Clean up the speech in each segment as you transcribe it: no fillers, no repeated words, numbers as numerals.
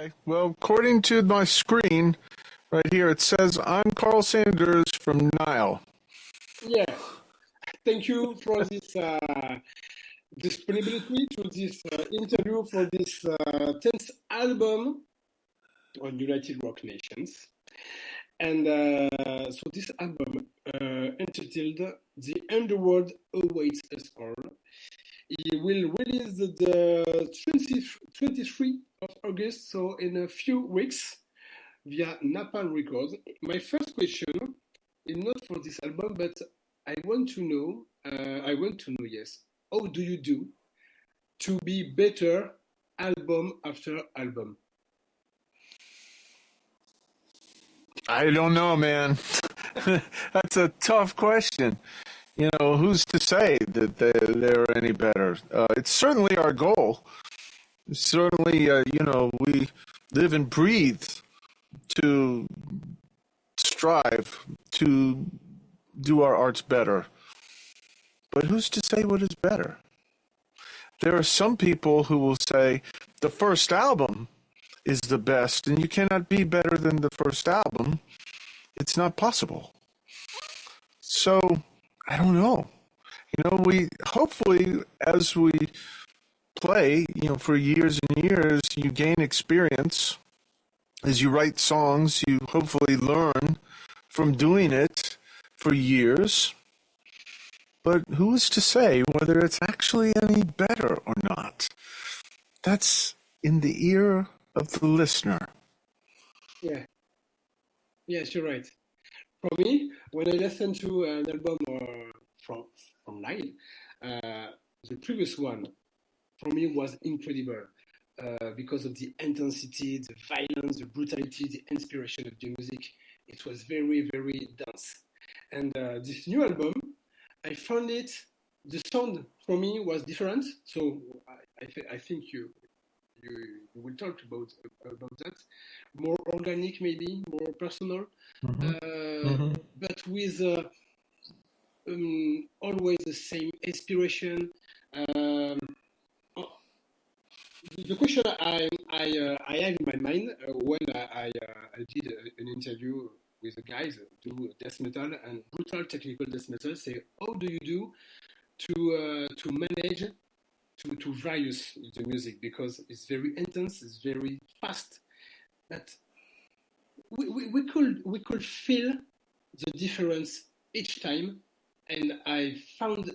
Okay. Well, according to my screen right here, it says I'm Carl Sanders from Nile. Yeah, thank you for this disponibility to this interview for this 10th album on United Rock Nations. And so this album, entitled The Underworld Awaits Us All, it will release the 23 of August, so in a few weeks, via Napalm Records. My first question is not for this album, but I want to know, yes, how do you do to be better album after album? I don't know, man. That's a tough question. You know, who's to say that they're any better? It's certainly our goal. Certainly, we live and breathe to strive to do our arts better. But who's to say what is better? There are some people who will say the first album is the best, and you cannot be better than the first album. It's not possible. So, I don't know. We hopefully, as we play, for years and years, you gain experience. As you write songs, you hopefully learn from doing it for years. But who is to say whether it's actually any better or not? That's in the ear of the listener. Yeah, yes, you're right. For me, when I listen to an album from Nile, the previous one for me was incredible because of the intensity, the violence, the brutality, the inspiration of the music. It was very, very dense. And this new album, I found the sound for me was different. So I think you will talk about that. More organic, maybe more personal, but with always the same inspiration. Um, the question I have in my mind when I did an interview with the guys who do death metal and brutal technical death metal, say how do you do to manage to various the music, because it's very intense, it's very fast, but we could feel the difference each time, and I find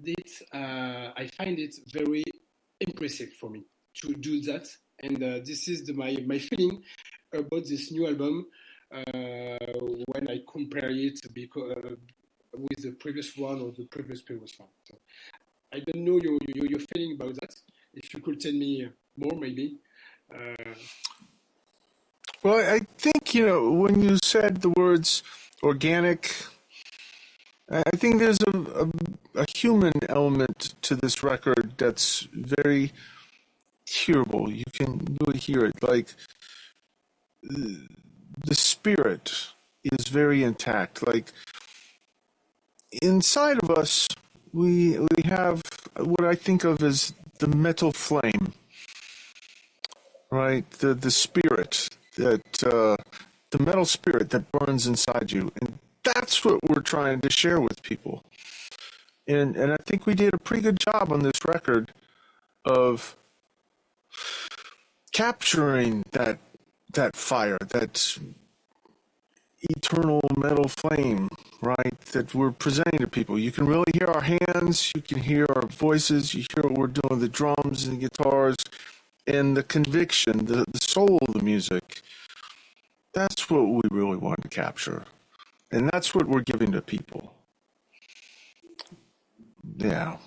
it very impressive for me to do that, and this is my feeling about this new album when I compare it with the previous one or the previous one. So I don't know your feeling about that. If you could tell me more, maybe. Well, I think, when you said the words organic, I think there's a human element to this record that's very hearable. You can really hear it. Like, the spirit is very intact. Like, inside of us, we have what I think of as the metal flame, right? The spirit that the metal spirit that burns inside you, and that's what we're trying to share with people. And I think we did a pretty good job on this record of capturing that fire, that eternal metal flame, right, that we're presenting to people. You can really hear our hands, you can hear our voices, you hear what we're doing, the drums and the guitars, and the conviction, the soul of the music. That's what we really want to capture. And that's what we're giving to people. Yeah.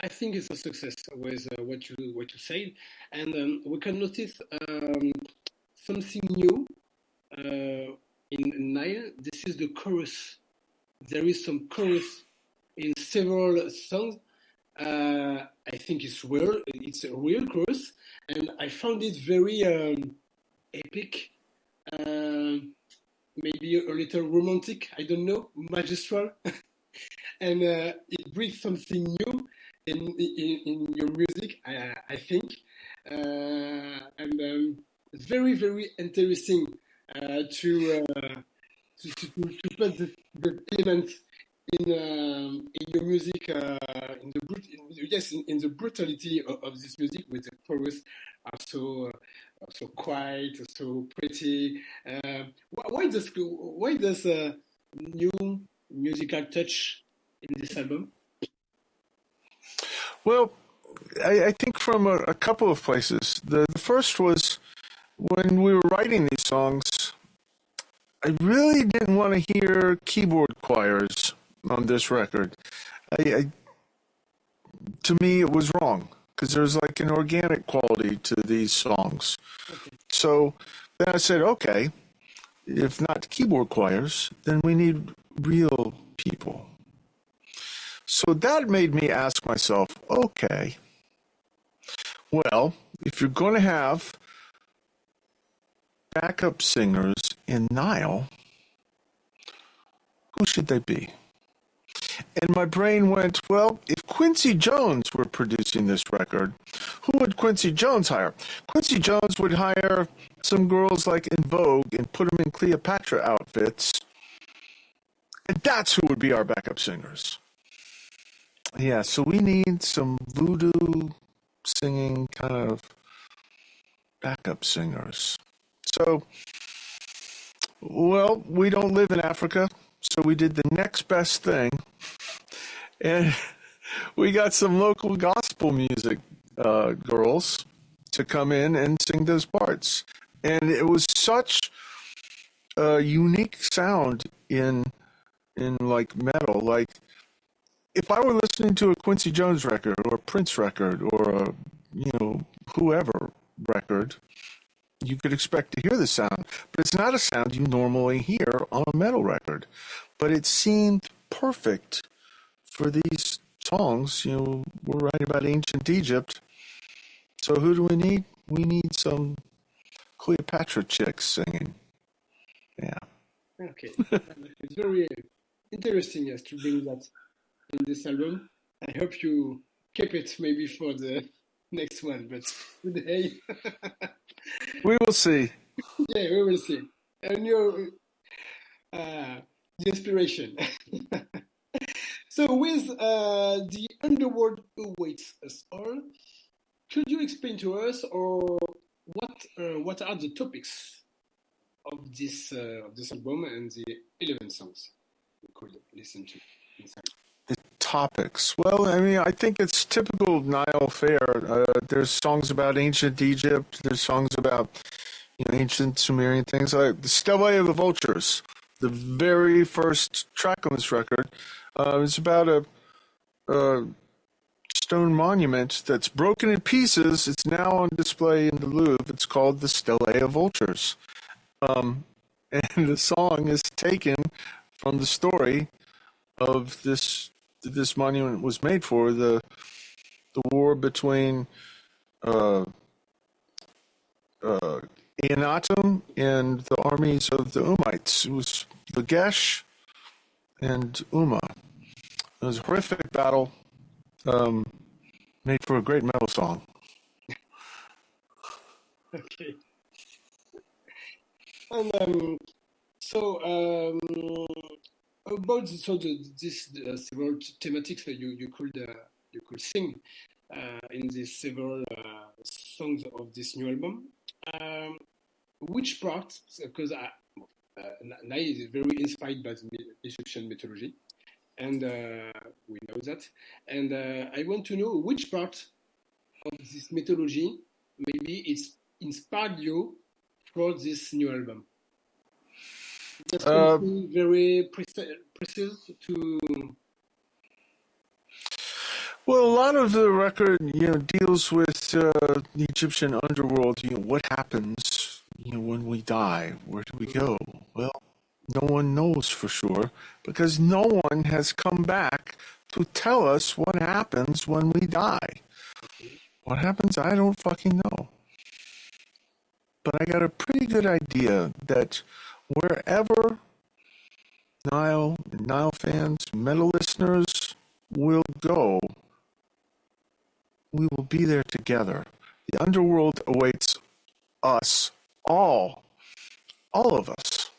I think it's a success with what you said, and we can notice something new in Nile. This is the chorus. There is some chorus in several songs. I think it's real. It's a real chorus, and I found it very epic. Maybe a little romantic. I don't know, magistral, and it brings something new in your music, I think, and very, very interesting to put the elements in your music, in the brutality of this music, with the chorus are so quiet, so pretty. Why does new musical touch in this album? Well, I think from a couple of places. The first was when we were writing these songs, I really didn't want to hear keyboard choirs on this record. To me, it was wrong because there's like an organic quality to these songs. Okay. So then I said, okay, if not keyboard choirs, then we need real people. So that made me ask myself, okay, well, if you're going to have backup singers in Nile, who should they be? And my brain went, well, if Quincy Jones were producing this record, who would Quincy Jones hire? Quincy Jones would hire some girls like In Vogue and put them in Cleopatra outfits. And that's who would be our backup singers. Yeah, so we need some voodoo singing kind of backup singers. So, well, we don't live in Africa, so we did the next best thing. And we got some local gospel music girls to come in and sing those parts. And it was such a unique sound in like metal. Like if I were listening to a Quincy Jones record or a Prince record or a whoever record, you could expect to hear the sound. But it's not a sound you normally hear on a metal record. But it seemed perfect for these songs. We're writing about ancient Egypt. So who do we need? We need some Cleopatra chicks singing. Yeah. Okay. It's very interesting, yes, to bring that in this album. I hope you keep it maybe for the next one, but today, We will see. yeah, we will see. And your the inspiration. So with the Underworld Awaits Us All, could you explain to us or what are the topics of this album and the 11 songs we could listen to inside? The topics. Well, I mean, I think it's typical Nile fare. There's songs about ancient Egypt. There's songs about ancient Sumerian things. Like the Stele of the Vultures, the very first track on this record, is about a stone monument that's broken in pieces. It's now on display in the Louvre. It's called the Stele of Vultures. And the song is taken from the story of this monument was made for, the war between Eanatum and the armies of the Umites. It was Lagesh and Uma. It was a horrific battle, made for a great metal song. Okay. And about this several thematics that you could sing in these several songs of this new album. Which part? Because Nile is very inspired by the Egyptian mythology, and we know that. And I want to know which part of this mythology maybe it's inspired you for this new album. Just something very precise to. Well, a lot of the record, deals with the Egyptian underworld. What happens, when we die? Where do we go? Well, no one knows for sure because no one has come back to tell us what happens when we die. What happens? I don't fucking know. But I got a pretty good idea that wherever Nile fans, metal listeners will go, we will be there together. The underworld awaits us all of us.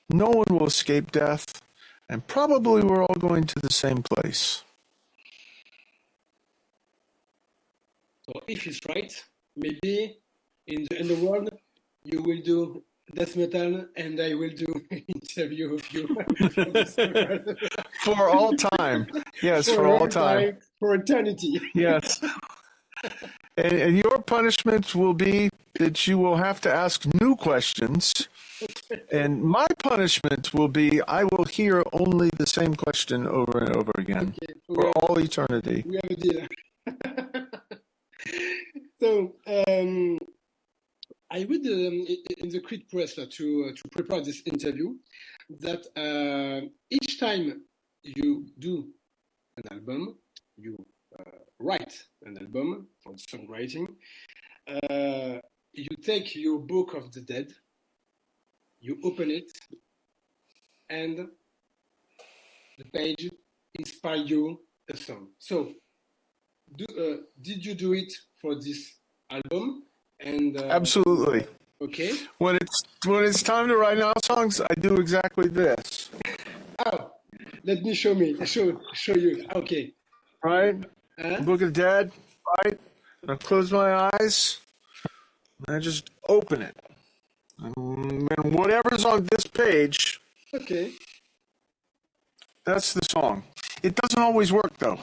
No one will escape death, and probably we're all going to the same place. So if he's right, maybe in the underworld you will do death metal and I will do interview of you for this record. For all time. Yes, for all time. For eternity. Yes. And your punishment will be that you will have to ask new questions. And my punishment will be I will hear only the same question over and over again for all eternity. We have a deal. So, I read in the Creed Press to prepare this interview that each time you do an album, you write an album for songwriting, you take your Book of the Dead, you open it, and the page inspires you a song. So, did you do it for this album? And absolutely. Okay. When it's time to write now songs, I do exactly this. Oh, let me show you. Okay. Right? Book of the Dead. Right? And I close my eyes. And I just open it. And whatever's on this page. Okay. That's the song. It doesn't always work though.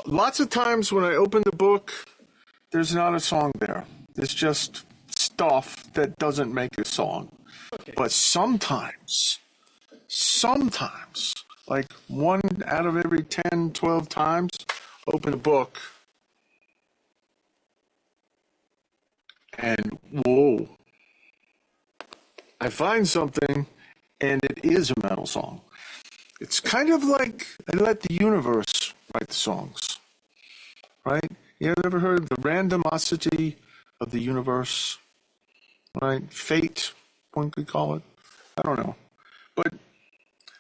Lots of times when I open the book, there's not a song there. It's just stuff that doesn't make a song. Okay. But sometimes, like 1 out of every 10, 12 times, open a book and whoa, I find something and it is a metal song. It's kind of like I let the universe write the songs, right? You ever heard of the randomosity of the universe, right? Fate, one could call it. I don't know. But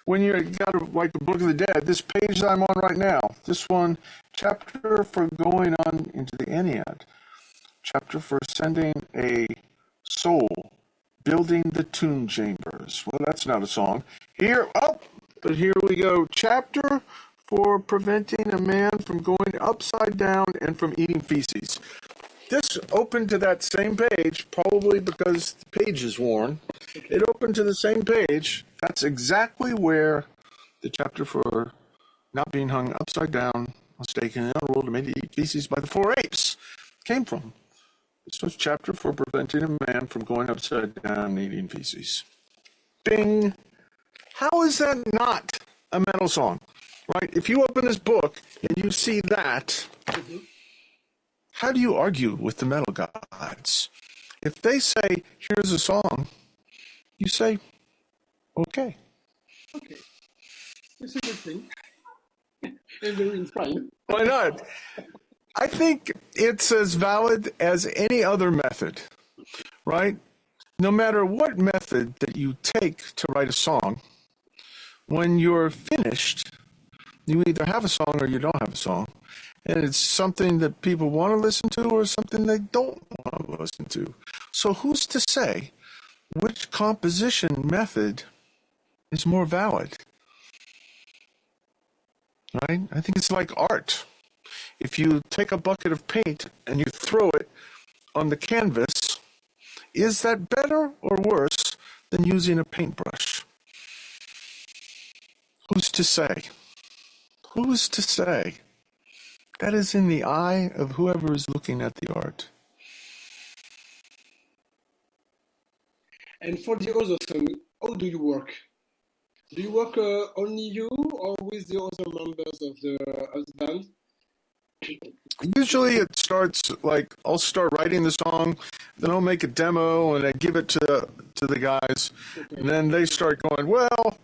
when you got like the Book of the Dead, this page that I'm on right now, this one, chapter for going on into the Ennead, chapter for sending a soul, building the tomb chambers. Well, that's not a song. But here we go. Chapter for preventing a man from going upside down and from eating feces. This opened to that same page, probably because the page is worn. Okay. It opened to the same page. That's exactly where the chapter for not being hung upside down, mistaken in the underworld, and made to eat feces by the 4 apes came from. This was chapter for preventing a man from going upside down and eating feces. Bing! How is that not a metal song? Right? If you open this book and you see that, how do you argue with the metal gods? If they say, here's a song, you say, okay. Okay. It's a good thing. And very inspiring. Why not? I think it's as valid as any other method, right? No matter what method that you take to write a song, when you're finished, you either have a song or you don't have a song. And it's something that people want to listen to or something they don't want to listen to. So who's to say which composition method is more valid? Right? I think it's like art. If you take a bucket of paint and you throw it on the canvas, is that better or worse than using a paintbrush? Who's to say? Who's to say? That is in the eye of whoever is looking at the art. And for the other song, how do you work? Do you work only you or with the other members of the band? Usually it starts like I'll start writing the song, then I'll make a demo and I give it to the guys, and then they start going, well,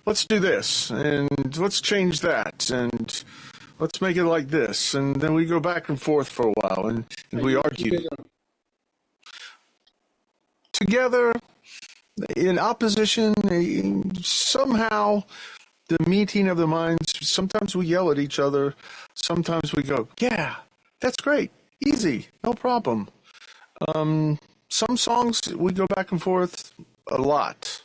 let's do this and let's change that and let's make it like this, and then we go back and forth for a while and we argue together in opposition. Somehow the meeting of the minds, sometimes we yell at each other, sometimes we go, yeah, that's great, easy, no problem. some songs we go back and forth a lot.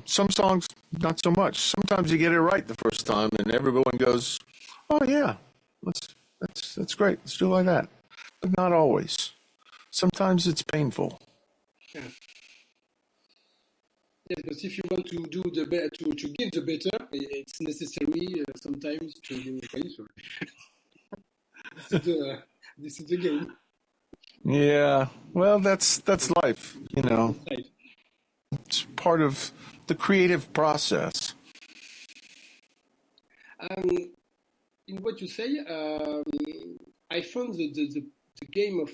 Some songs not so much. Sometimes you get it right the first time, and everyone goes, "Oh yeah, that's great. Let's do it like that." But not always. Sometimes it's painful. Yeah. Yes, but if you want to do the better, to give the better, it's necessary sometimes to do painful. This is the game. Yeah. Well, that's life. Right. It's part of the creative process. In what you say, I found the game of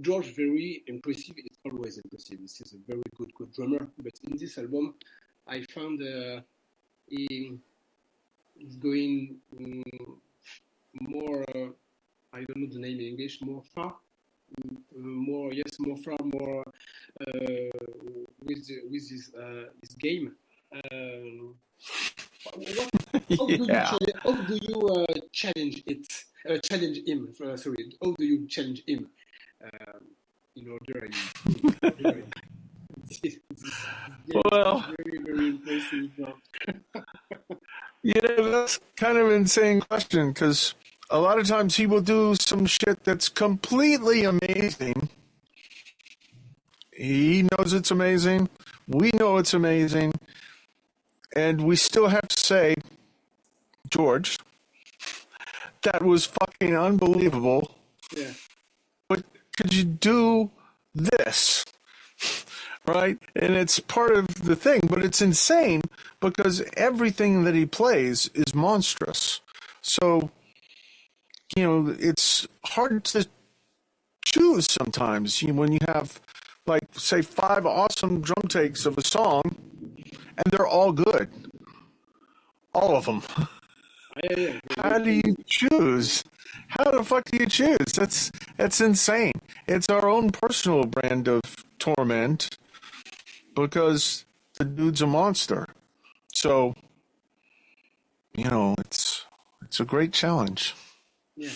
George very impressive. It's always impressive. This is a very good drummer. But in this album, I found he's going more. I don't know the name in English. More far, more more with this game. What, Yeah. how do you challenge it? Challenge him. Sorry. How do you challenge him? In order, this game Well, is very impressive. that's kind of an insane question because a lot of times he will do some shit that's completely amazing. He knows it's amazing. We know it's amazing. And we still have to say, George, that was fucking unbelievable. Yeah, But could you do this? Right? And it's part of the thing, but it's insane because everything that he plays is monstrous. So, it's hard to choose sometimes when you have, like, say, 5 awesome drum takes of a song, and they're all good. All of them. yeah. How do you choose? How the fuck do you choose? That's insane. It's our own personal brand of torment because the dude's a monster. So, it's a great challenge. Yeah.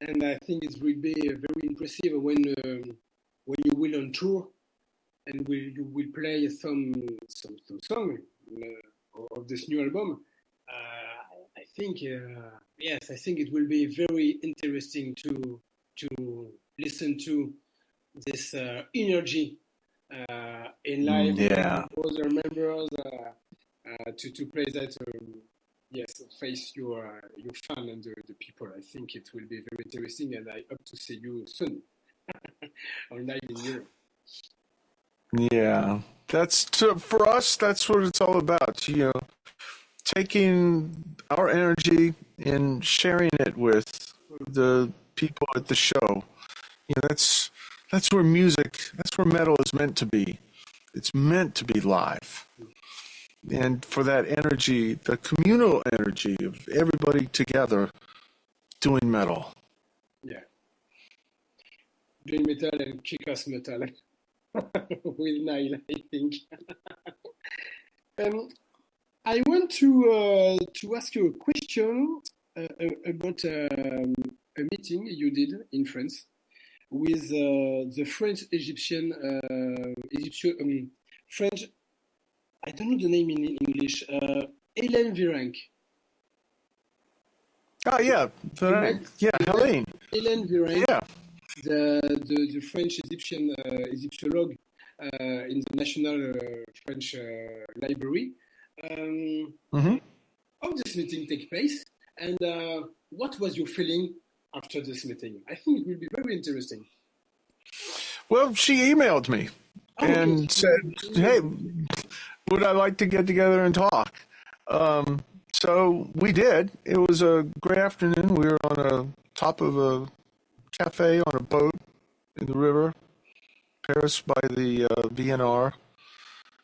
And I think it will be very impressive when you will on tour and you will play some song of this new album. I think yes, I think it will be very interesting to listen to this energy in live Yeah. with other members to play that. Yes, face your fan and the people. I think it will be very interesting, and I hope to see you soon on live in Europe. Yeah. For us, that's what it's all about. Taking our energy and sharing it with the people at the show. That's where that's where metal is meant to be. It's meant to be live. And for that energy, the communal energy of everybody together doing metal. Yeah, doing metal and kick-ass metal with Nile, I think. I want to ask you a question about a meeting you did in France with the French French. I don't know the name in English. Hélène Virenque. Oh yeah, Helene. Hélène Virenque, Yeah. the French Egyptologue in the National French Library. How this meeting take place, and what was your feeling after this meeting? I think it will be very interesting. Well, she emailed me and said, "Hey, would I like to get together and talk?" So we did. It was a great afternoon. We were on a top of a cafe on a boat in the river, Paris by the VNR.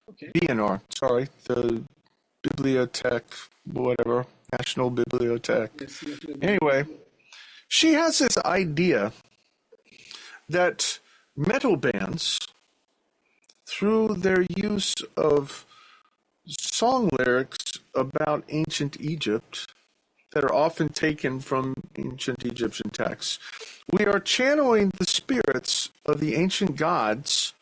Okay. VNR, sorry, the Bibliothèque, whatever, National Bibliothèque. Yes, Anyway, she has this idea that metal bands, through their use of song lyrics about ancient Egypt, that are often taken from ancient Egyptian texts. We are channeling the spirits of the ancient gods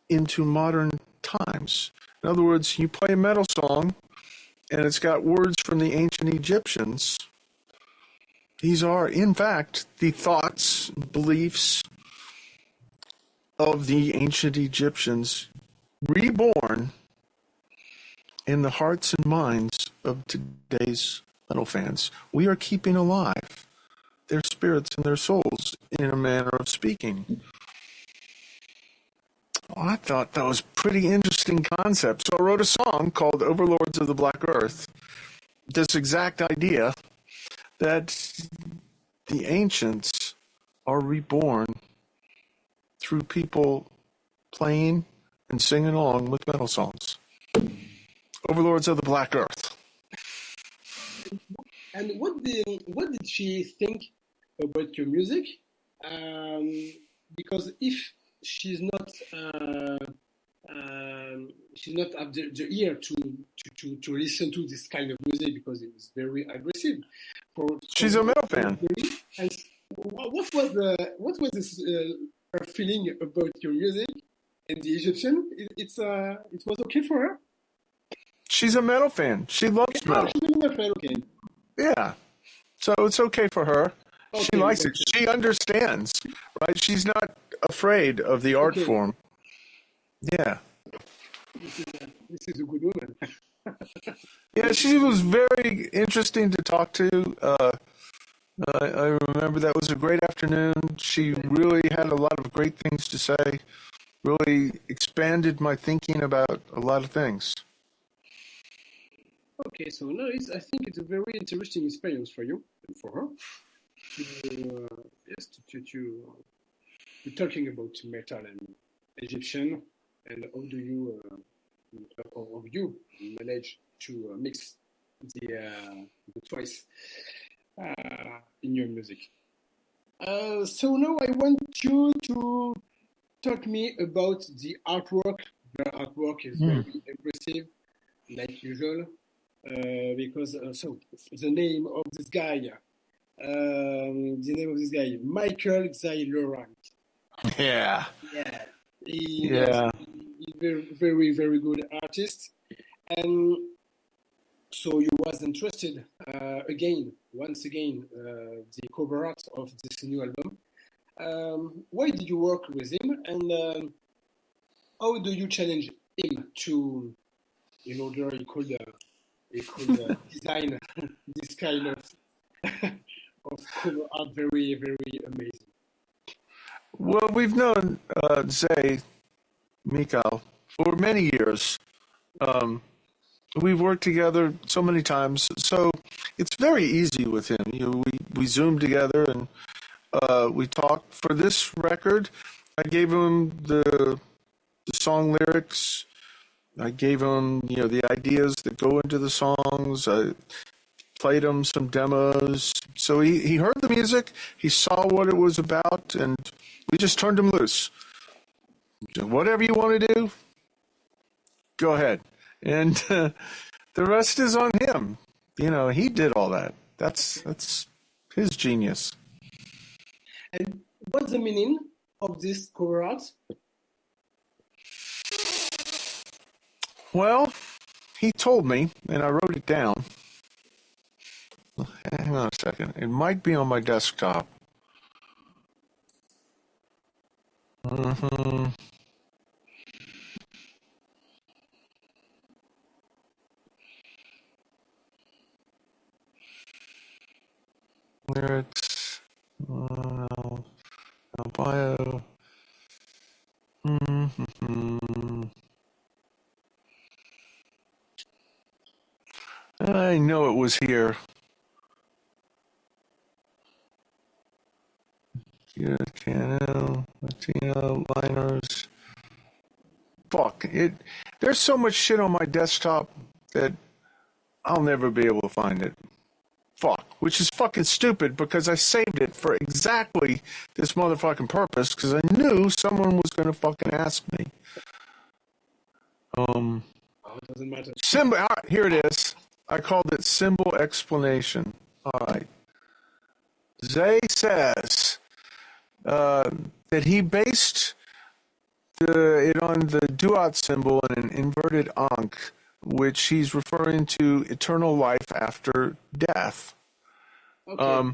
into modern times. In other words, you play a metal song and it's got words from the ancient Egyptians. These are, in fact, the thoughts, beliefs of the ancient Egyptians reborn in the hearts and minds of today's metal fans. We are keeping alive their spirits and their souls in a manner of speaking. Well, I thought that was a pretty interesting concept. So I wrote a song called Overlords of the Black Earth. This exact idea that the ancients are reborn through people playing and singing along with metal songs. Overlords of the Black Earth. And what did she think about your music? Because if she's not have the ear to listen to this kind of music because it was very aggressive. She's a metal fan. And what was this her feeling about your music and the Egyptian? It was okay for her. She's a metal fan. She loves metal. She's a metal fan. Okay. Yeah. So it's okay for her. Okay, she likes it. She understands, right? She's not afraid of the art form. Yeah. This is a good woman. Yeah, she was very interesting to talk to. I remember that was a great afternoon. She really had a lot of great things to say, really expanded my thinking about a lot of things. Okay, so no, I think it's a very interesting experience for you and for her. To talking about metal and Egyptian, and how do you manage to mix the twice in your music? So now I want you to talk me about the artwork. The artwork is very impressive, like usual, because so the name of this guy. Michael Laurent. Yeah. He's very, very, very good artist. And so you was interested once again, the cover art of this new album. Why did you work with him, and how do you challenge him to, in order he could design this kind of cover art very, very amazing? Well, we've known Zay Mikal for many years. We've worked together so many times, so it's very easy with him. We Zoom together and we talk. For this record, I gave him the song lyrics. I gave him the ideas that go into the songs. I played him some demos. So he heard the music, he saw what it was about, and we just turned him loose. Whatever you want to do, go ahead. And the rest is on him. He did all that. That's his genius. And what's the meaning of this cover art? Well, he told me, and I wrote it down. Hang on a second. It might be on my desktop. Lyrics, bio. I know it was here. Cano, Latino, liners. Fuck it. There's so much shit on my desktop that I'll never be able to find it. Fuck. Which is fucking stupid because I saved it for exactly this motherfucking purpose because I knew someone was going to fucking ask me. It doesn't matter. Here it is. I called it symbol explanation. All right. Zay says that he based it on the duat symbol and an inverted ankh, which he's referring to eternal life after death. Okay.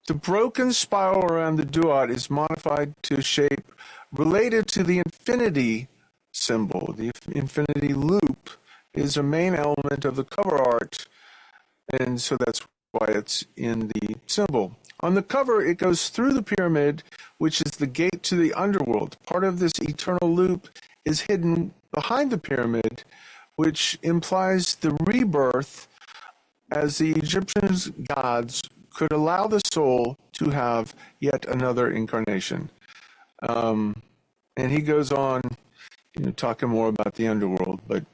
The broken spiral around the duat is modified to shape related to the infinity symbol. The infinity loop is a main element of the cover art, and so that's why it's in the symbol. On the cover, it goes through the pyramid, which is the gate to the underworld. Part of this eternal loop is hidden behind the pyramid, which implies the rebirth, as the Egyptian gods could allow the soul to have yet another incarnation. And he goes on, talking more about the underworld. But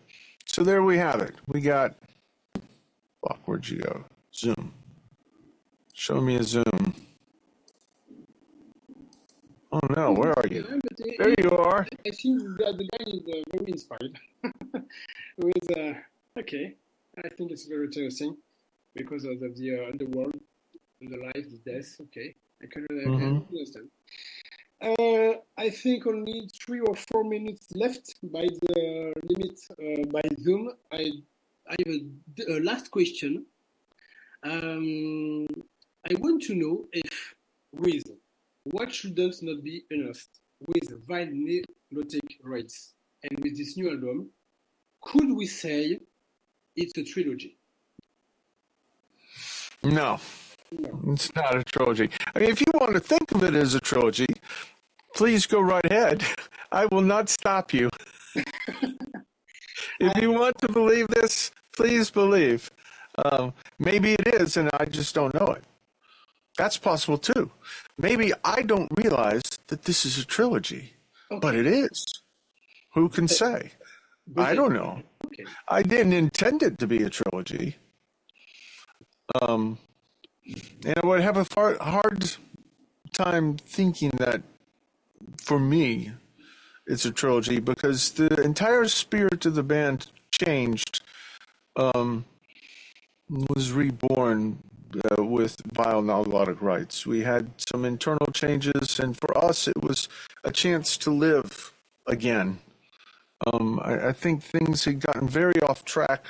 so there we have it. We got, where'd you go? Zoom. Show me a zoom. Oh no, where are you? Yeah, but There you are. I think that the guy is very inspired. With okay, I think it's very interesting because of the underworld, the life, the death. Okay, I can understand. I think only 3 or 4 minutes left by the limit by Zoom. I have a last question. I want to know if with what shouldn't not be enough with vinyl rights and with this new album, could we say it's a trilogy? No, it's not a trilogy. I mean, if you want to think of it as a trilogy, please go right ahead. I will not stop you. If you want to believe this, please believe. Maybe it is, and I just don't know it. That's possible too. Maybe I don't realize that this is a trilogy, but it is. Who can say? I don't know. Okay. I didn't intend it to be a trilogy. And I would have a hard time thinking that, for me, it's a trilogy because the entire spirit of the band changed, was reborn with Vile Melodic Rights. We had some internal changes, and for us, it was a chance to live again. I think things had gotten very off track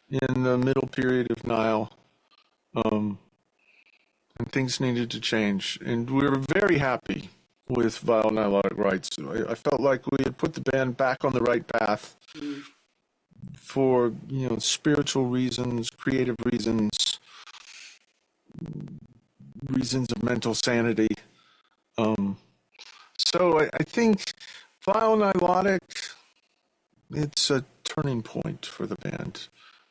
in the middle period of Nile, and things needed to change. And we were very happy with Vile Melodic Rights. I felt like we had put the band back on the right path for spiritual reasons, creative reasons, reasons of mental sanity. So I think Vile Nilotic, it's a turning point for the band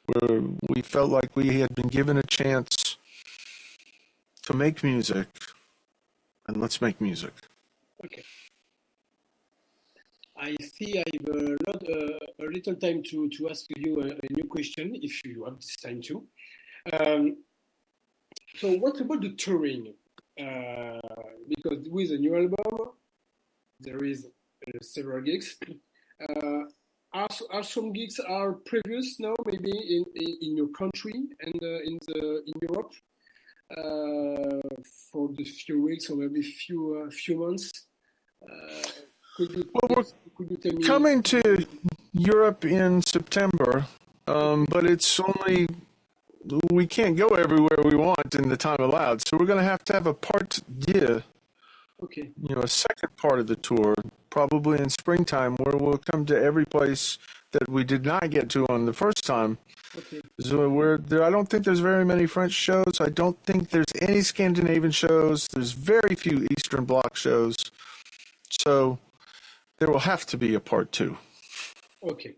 where we felt like we had been given a chance to make music, and let's make music. Okay. I see I have a little time to ask you a new question, if you have this time too. So what about the touring? Because with a new album, there is several gigs. Are some gigs are previous now, maybe in your country and in Europe for the few weeks or maybe few months? Could you tell me? Coming to Europe in September, but it's only, we can't go everywhere we want in the time allowed, so we're going to have a part deux. Okay. A second part of the tour, probably in springtime, where we'll come to every place that we did not get to on the first time. Okay. So I don't think there's very many French shows. I don't think there's any Scandinavian shows. There's very few Eastern Bloc shows. So there will have to be a part two. Okay.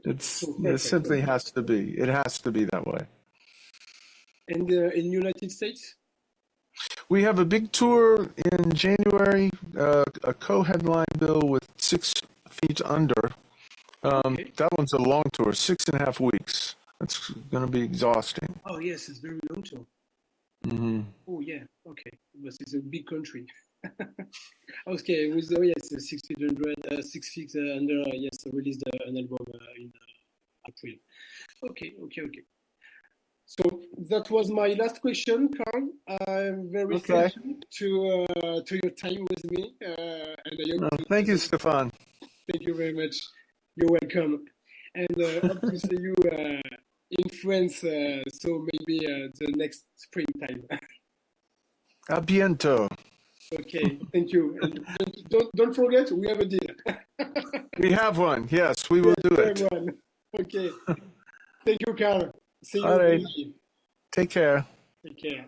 It simply has to be. It has to be that way. And in United States? We have a big tour in January, a co-headline bill with 6 Feet Under. That one's a long tour, 6.5 weeks. That's going to be exhausting. Oh, yes, it's very long tour. Mm-hmm. Oh, yeah, okay. But it's a big country. Okay, with 6 Feet Under, yes, released an album in April. Okay, okay, okay. So that was my last question, Carl. I'm very Okay. thankful to your time with me, and I hope Well, to thank you, Stefan. thank you very much. You're welcome, and hope to see you in France. So maybe the next springtime. A biento. Okay, thank you, and don't forget we have a deal. We have one. Yes, we will Yes, do we have it. one. Okay, thank you, Carl. See All you. right. Bye. Take care. Take care.